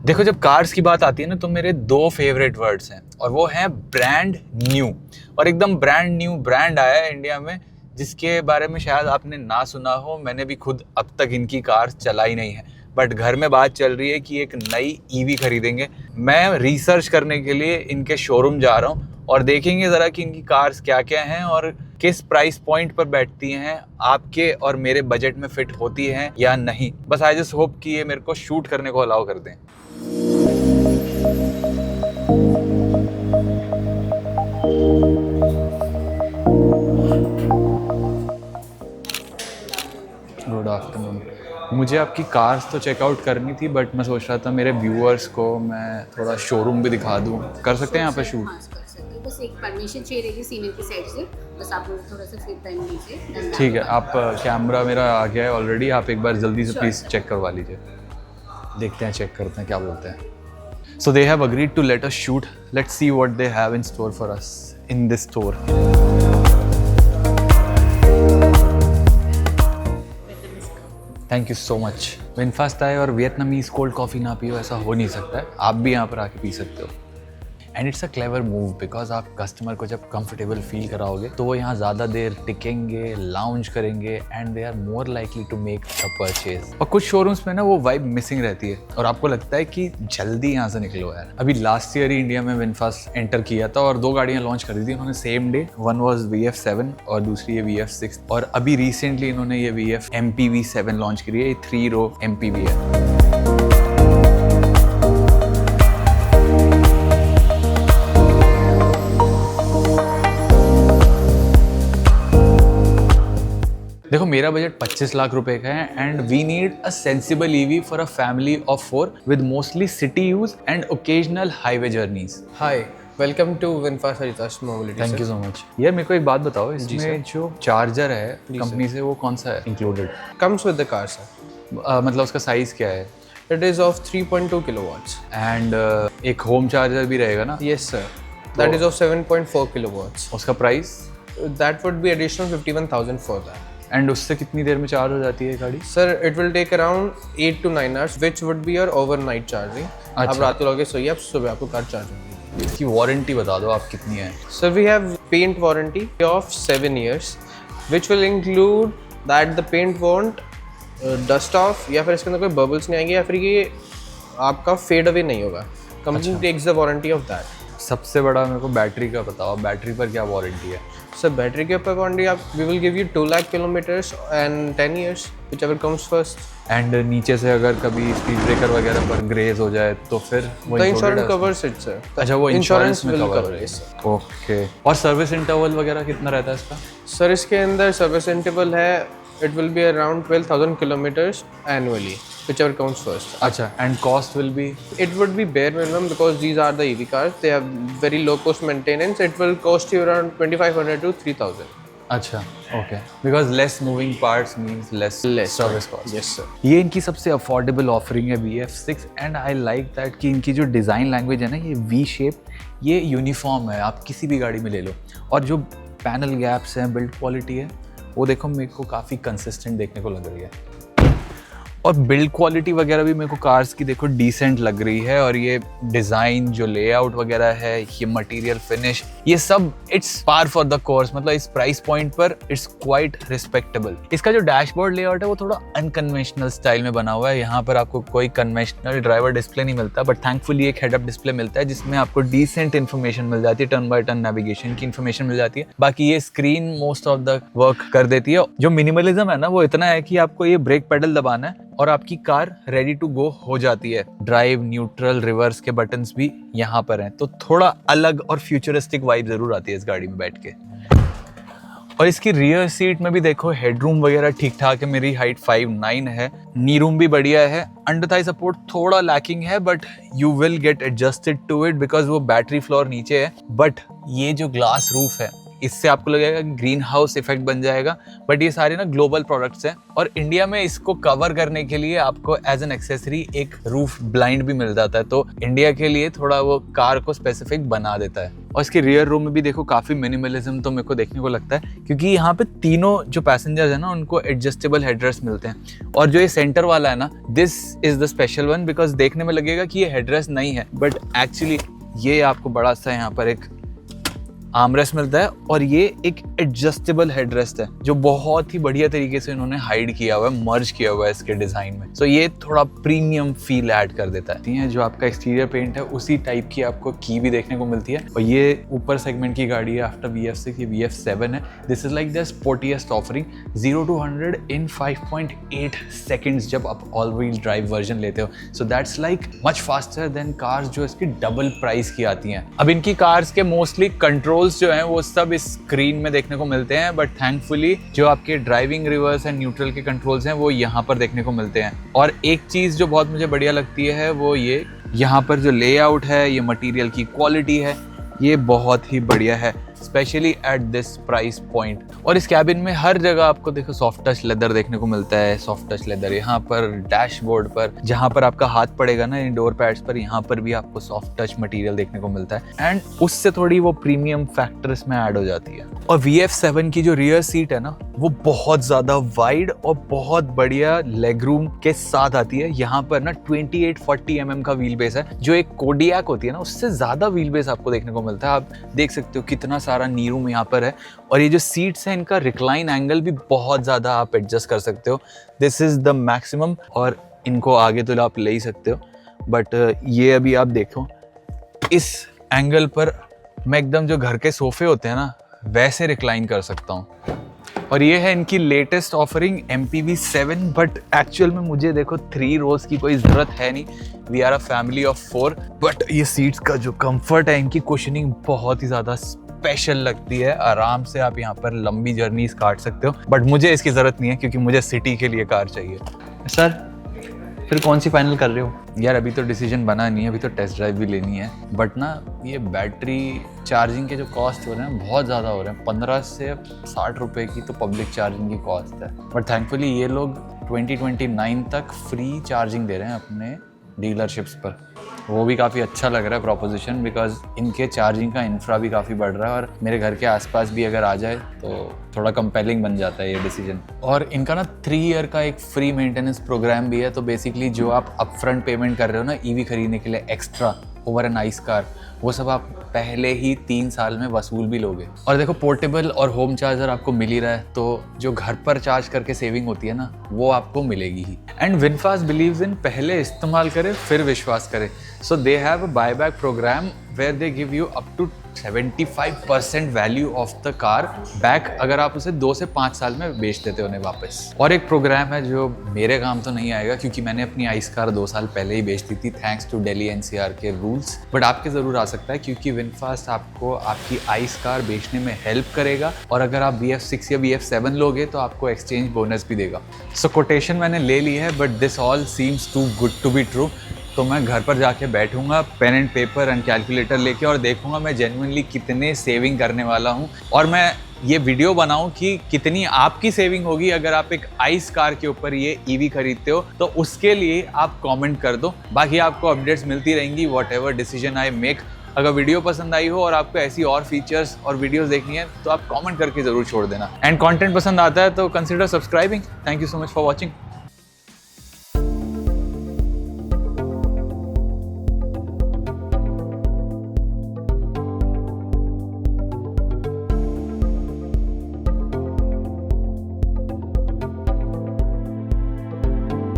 देखो जब कार्स की बात आती है ना तो मेरे दो फेवरेट वर्ड्स हैं और वो हैं ब्रांड न्यू। और एकदम ब्रांड न्यू ब्रांड आया है इंडिया में जिसके बारे में शायद आपने ना सुना हो। मैंने भी खुद अब तक इनकी कार चलाई नहीं है, बट घर में बात चल रही है कि एक नई ईवी खरीदेंगे। मैं रिसर्च करने के लिए इनके शोरूम जा रहा हूँ और देखेंगे ज़रा कि इनकी कार्स क्या क्या हैं और किस प्राइस पॉइंट पर बैठती हैं, आपके और मेरे बजट में फिट होती हैं या नहीं। बस आई जस्ट होप कि ये मेरे को शूट करने को अलाउ कर दें। Good afternoon. मुझे आपकी कार्स तो चेकआउट करनी थी, बट मैं सोच रहा था मेरे व्यूअर्स को मैं थोड़ा शोरूम भी दिखा दूँ। कर सकते हैं यहाँ पे शूट? हाँ, कर सकते हो। बस एक परमिशन चाहिए रहेगी सीनियर की साइड से, बस आप लोग थोड़ा सा फ्री टाइम दीजिए। ठीक है, आप कैमरा मेरा आ गया है ऑलरेडी, आप एक बार जल्दी से प्लीज़ चेक करवा लीजिए। देखते हैं, चेक करते हैं क्या बोलते हैं। So they have agreed to let us shoot. Let's see what they have in store for us in this store. Thank you so much. VinFast आए और वियतनामीज कोल्ड कॉफ़ी ना पियो, ऐसा हो नहीं सकता है। आप भी यहाँ पर आके पी सकते हो। And it's a clever move because आप कस्टमर को जब कंफर्टेबल फील कराओगे तो वो यहाँ ज़्यादा देर टिकेंगे, लाउंज करेंगे and they are more likely to make a purchase. और कुछ शोरूम्स में ना वो वाइब मिसिंग रहती है और आपको लगता है कि जल्दी यहाँ से निकलो यार। अभी लास्ट ईयर ही इंडिया में विनफास्ट एंटर किया था और दो गाड़ियाँ लॉन्च कर दी थी उन्होंने same day. One was VF7 और दूसरी है VF6। और अभी रिसेंटली इन्होंने ये VF MPV7 लॉन्च करी है। ये 3 रो MPV है। देखो मेरा बजट 25 लाख रुपए का है and we need a sensible EV for a family of 4 with mostly city use and occasional highway journeys. Hi, welcome to VinFast Haritas mobility. Thank you so much. यार मेरे को एक बात बताओ, इसमें जो चार्जर है कंपनी से वो कौन सा है included? Comes with the car sir. मतलब उसका साइज क्या है? It is of 3.2 kilowatts and एक होम चार्जर भी रहेगा ना? Yes sir, that is of 7.4 kilowatts। उसका price? That would be additional 51,000 for that. And उससे कितनी देर में चार्ज हो जाती है गाड़ी? Sir it will take around 8 to 9 hours which would be your overnight charging. आप रात को लगे सोइए, आप सुबह आपको कार चार्ज होगी। इसकी वारंटी बता दो आप कितनी है? Sir we have paint warranty of 7 years which will include that the paint won't dust off, या फिर इसके अंदर कोई बबल्स नहीं आएंगे, या फिर ये आपका फेड अवे नहीं होगा। Company takes the warranty of that. सबसे बड़ा मेरे को बैटरी का बताओ, बैटरी पर क्या वारंटी है? सर बैटरी के ऊपर वारंटी आप we will give you 2 lakh kilometers and 10 years whichever comes first। And नीचे से अगर कभी स्पीड ब्रेकर वगैरह पर ग्रेज हो जाए तो फिर वो the insurance covers it sir. अच्छा, वो इंश्योरेंस में कवर है। Sir okay. और सर्विस इंटरवल वगैरह कितना रहता है इसका? सर इसके अंदर सर्विस इंटरवल है, it will be around 12,000 kilometers annually whichever comes first। अच्छा, and cost will be? It would be bare minimum because these are the EV cars, they have very low cost maintenance। It will cost you around 2,500 to 3,000। अच्छा, okay. Because less moving parts means less service cost. Yes sir. ये इनकी सबसे affordable offering है VF6 and I like that कि इनकी जो design language है ना, ये V शेप, ये यूनिफॉर्म है, आप किसी भी गाड़ी में ले लो। और जो पैनल गैप्स हैं, बिल्ड क्वालिटी है, वो देखो मेरे को काफ़ी कंसिस्टेंट देखने को लग रही है। और बिल्ड क्वालिटी वगैरह भी मेरे को कार्स की देखो डिसेंट लग रही है। और ये डिज़ाइन जो लेआउट वगैरह है, ये मटेरियल फिनिश, ये सब it's par for the course. मतलब इस प्राइस पॉइंट पर इट्स क्वाइट रिस्पेक्टेबल। इसका जो डैशबोर्ड लेआउट है वो थोड़ा अनकन्वेंशनल स्टाइल में बना हुआ है। यहाँ पर आपको कोई कन्वेंशनल ड्राइवर डिस्प्ले नहीं मिलता, बट थैंकफुली एक हेड अप डिस्प्ले मिलता है जिसमें आपको डिसेंट इन्फॉर्मेशन मिल जाती है, टर्न बाय टर्न नेविगेशन की इन्फॉर्मेशन मिल जाती है। बाकी ये screen most of the work कर देती है। जो मिनिमलिज्म है ना, वो इतना है कि आपको ये ब्रेक पेडल दबाना है और आपकी कार रेडी टू गो हो जाती है। ड्राइव, न्यूट्रल, रिवर्स के बटन्स भी यहाँ पर हैं, तो थोड़ा अलग और फ्यूचरिस्टिक वाइब जरूर आती है इस गाड़ी में बैठ के। और इसकी रियर सीट में भी देखो हेडरूम वगैरह ठीक ठाक है। मेरी हाइट 5'9" है। नी रूम भी बढ़िया है। अंडर थाई सपोर्ट थोड़ा लैकिंग है, but you will get adjusted to it because वो बैटरी फ्लोर नीचे है। बट ये जो ग्लास रूफ है, इससे आपको लगेगा ग्रीन हाउस इफेक्ट बन जाएगा, बट ये सारे ना ग्लोबल प्रोडक्ट्स हैं और इंडिया में इसको कवर करने के लिए आपको एज एन एक्सेसरी एक रूफ ब्लाइंड भी मिल जाता है, तो इंडिया के लिए थोड़ा वो कार को स्पेसिफिक बना देता है। और इसके रियर रो में भी देखो काफ़ी मिनिमलिज्म तो मेरे को देखने को लगता है, क्योंकि यहाँ पे तीनों जो पैसेंजर्स हैं ना उनको एडजस्टेबल हेडरेस्ट मिलते हैं। और जो ये सेंटर वाला है ना, this is the special one, because देखने में लगेगा कि ये हेडरेस्ट नहीं है, बट एक्चुअली ये आपको बड़ा सा यहाँ पर एक आर्मरेस्ट मिलता है और ये एक एडजस्टेबल हेडरेस्ट है जो बहुत ही बढ़िया तरीके से इन्होंने हाइड किया हुआ है, मर्ज किया हुआ है इसके डिजाइन में। सो ये थोड़ा प्रीमियम फील ऐड कर देता है। जो आपका एक्सटीरियर पेंट है उसी टाइप की आपको की भी देखने को मिलती है। और ये ऊपर सेगमेंट की गाड़ी है आफ्टर VF6, ये VF7 है। This is like the sportiest offering, 0 to 100 in 5.8 seconds जब आप ऑल व्हील ड्राइव वर्जन लेते हो। So that's like much faster than cars जो इसकी डबल प्राइस की आती हैं। अब इनकी कार्स के मोस्टली कंट्रोल जो हैं वो सब इस स्क्रीन में देखने को मिलते हैं, बट थैंकफुली जो आपके ड्राइविंग, रिवर्स एंड न्यूट्रल के कंट्रोल्स हैं वो यहाँ पर देखने को मिलते हैं। और एक चीज़ जो बहुत मुझे बढ़िया लगती है वो ये यहाँ पर जो लेआउट है, ये मटेरियल की क्वालिटी है, ये बहुत ही बढ़िया है, specially at this price point. और इस कैबिन में हर जगह आपको देखो सॉफ्ट टच लेदर देखने को मिलता है। सॉफ्ट टच लेदर यहाँ पर डैशबोर्ड पर, जहाँ पर आपका हाथ पड़ेगा ना इन डोर पैड्स पर, यहाँ पर भी आपको सॉफ्ट टच मटेरियल देखने को मिलता है एंड उससे थोड़ी वो प्रीमियम फैक्टर इसमें ऐड हो जाती है। और VF7 की जो रियर सीट है ना वो बहुत ज़्यादा वाइड और बहुत बढ़िया लेग रूम के साथ आती है। यहाँ पर ना 2840 mm का व्हील बेस है, जो एक कोडियाक होती है ना उससे ज़्यादा व्हील बेस आपको देखने को मिलता है। आप देख सकते हो कितना सारा नी रूम यहाँ पर है। और ये जो सीट्स हैं इनका रिक्लाइन एंगल भी बहुत ज़्यादा आप एडजस्ट कर सकते हो। This is the maximum. और इनको आगे तो आप ले ही सकते हो, बट ये अभी आप देखो इस एंगल पर मैं एकदम जो घर के सोफे होते हैं ना वैसे रिक्लाइन कर सकता हूँ। और ये है इनकी latest offering MPV7, but actual में मुझे देखो 3 रोज की कोई ज़रूरत है नहीं। We are a family of 4। But ये सीट्स का जो कंफर्ट है, इनकी कुशनिंग बहुत ही ज़्यादा स्पेशल लगती है। आराम से आप यहाँ पर लंबी जर्नीज काट सकते हो, बट मुझे इसकी ज़रूरत नहीं है क्योंकि मुझे सिटी के लिए कार चाहिए। सर फिर कौन सी फाइनल कर रहे हो? यार अभी तो डिसीजन बना नहीं है, अभी तो टेस्ट ड्राइव भी लेनी है, बट ना ये बैटरी चार्जिंग के जो कॉस्ट हो रहे हैं बहुत ज़्यादा हो रहे हैं। 15 से 60 रुपए की तो पब्लिक चार्जिंग की कॉस्ट है, बट थैंकफुली ये लोग 2029 तक फ्री चार्जिंग दे रहे हैं अपने डीलरशिप्स पर। वो भी काफ़ी अच्छा लग रहा है प्रोपोजिशन, बिकॉज इनके चार्जिंग का इंफ्रा भी काफ़ी बढ़ रहा है और मेरे घर के आसपास भी अगर आ जाए तो थोड़ा कंपेलिंग बन जाता है ये डिसीजन। और इनका ना 3 ईयर का एक फ्री मेंटेनेंस प्रोग्राम भी है। तो बेसिकली जो आप अपफ्रंट पेमेंट कर रहे हो ना ईवी खरीदने के लिए extra over an ice car, वो सब आप पहले ही 3 साल में वसूल भी लोगे। और देखो पोर्टेबल और होम चार्जर आपको मिल ही रहा है, तो जो घर पर चार्ज करके सेविंग होती है ना वो आपको मिलेगी ही। एंड विनफास्ट बिलीव्स इन पहले इस्तेमाल करें फिर विश्वास करें। So they have a buyback program where they give you up to 75% value of the car back अगर आप उसे 2 से 5 साल में बेच देते हो उन्हें वापस। और एक प्रोग्राम है जो मेरे काम तो नहीं आएगा क्योंकि मैंने अपनी आइस कार 2 साल पहले ही बेच दी थी थैंक्स टू दिल्ली NCR के रूल्स, बट आपके ज़रूर आ सकता है क्योंकि विनफास्ट आपको आपकी आइस कार बेचने में हेल्प करेगा। और अगर आप VF6 या VF7 लोगे तो आपको एक्सचेंज बोनस भी देगा। सो कोटेशन मैंने ले ली है, but this all seems to good to be true. तो मैं घर पर जाके बैठूंगा pen and paper and calculator लेके और देखूंगा मैं जेन्युइनली कितने सेविंग करने वाला हूं। और मैं ये वीडियो बनाऊं कि कितनी आपकी सेविंग होगी अगर आप एक आइस कार के ऊपर ये ईवी खरीदते हो। तो उसके लिए आप कमेंट कर दो, बाकी आपको अपडेट्स मिलती रहेंगी what ever decision I make. अगर वीडियो पसंद आई हो और आपको ऐसी और फीचर्स और वीडियोस देखनी है तो आप कमेंट करके ज़रूर छोड़ देना। एंड कंटेंट पसंद आता है तो consider subscribing. Thank you so much for watching.